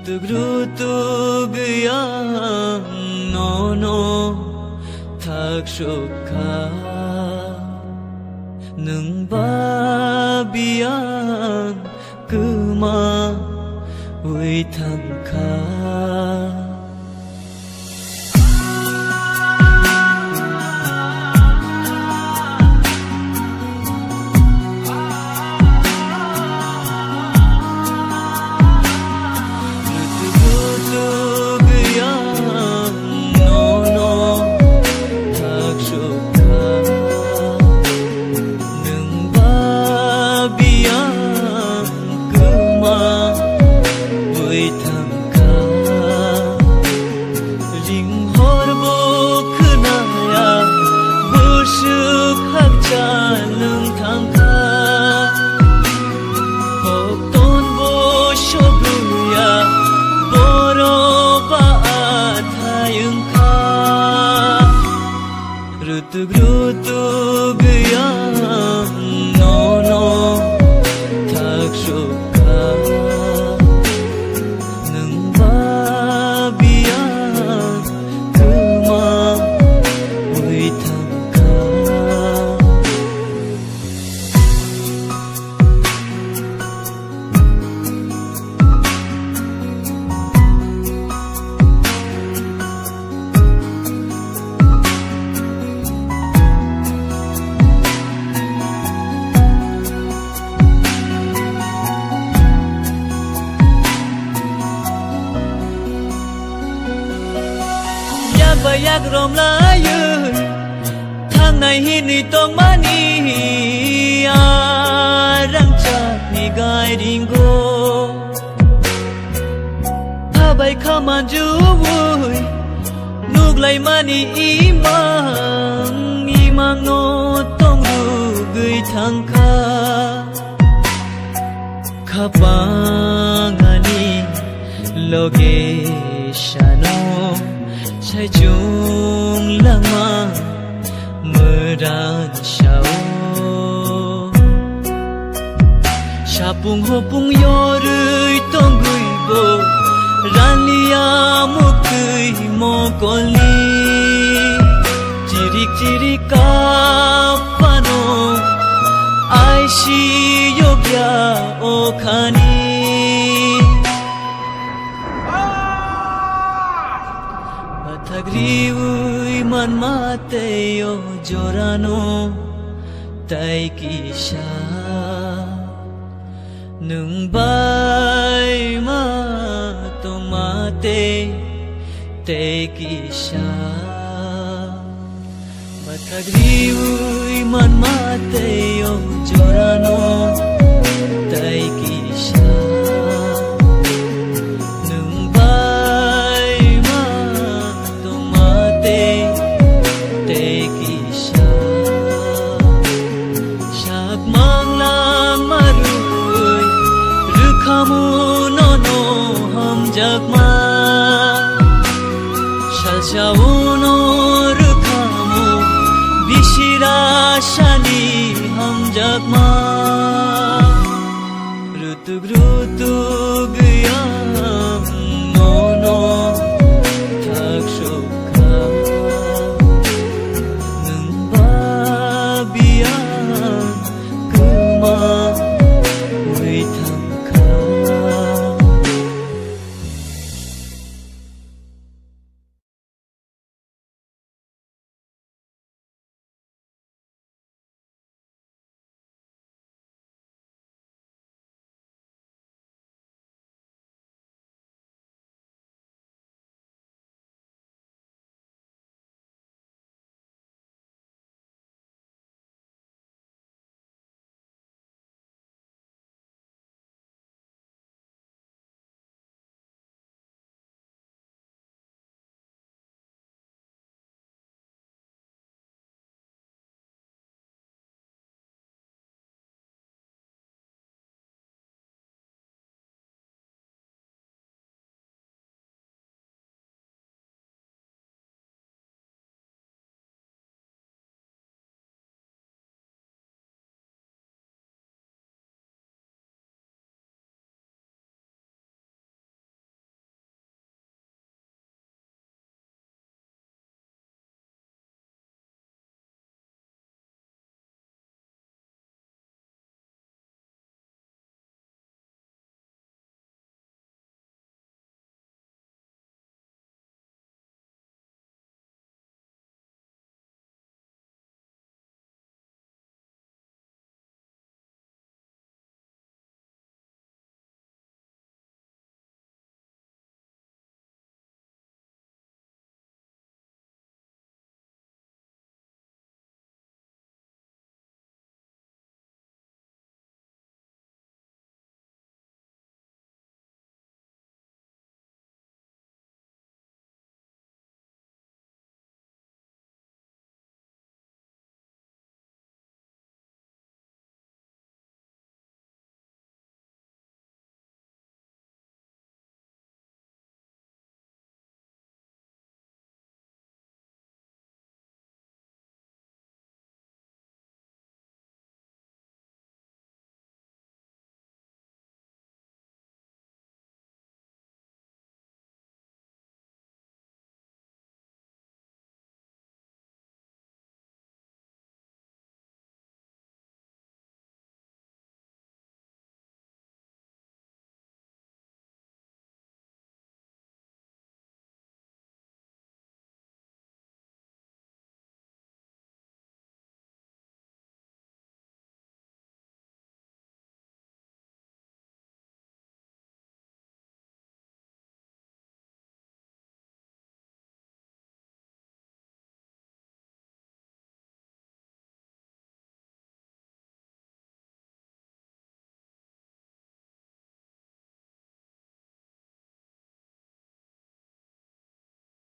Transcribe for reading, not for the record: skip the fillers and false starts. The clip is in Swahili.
Rutug yang nono thak shukha nung babiang kuma ui thangkha Rutug yang nono thak shukha nung babiang kuma ui thangkha Bayak rom layu thang nai hi ni tong mani arang chat ni gai ringo tha bai khaman ju vui nuk lai mani imang no tong ru gui thang kha khapangani loge shano Chai chung lama meran shao Shapung hopung yorui tonggui bo Rania mukui mokoli Cirik cirik kapano Aishi yogya okhani Thagriui man mate yo jorano tai kisha nung bai ma to mate te kisha Thagriui man mate yo jorano tai kisha Jakma shalchauno rukhamu bishira shani ham jakma rutug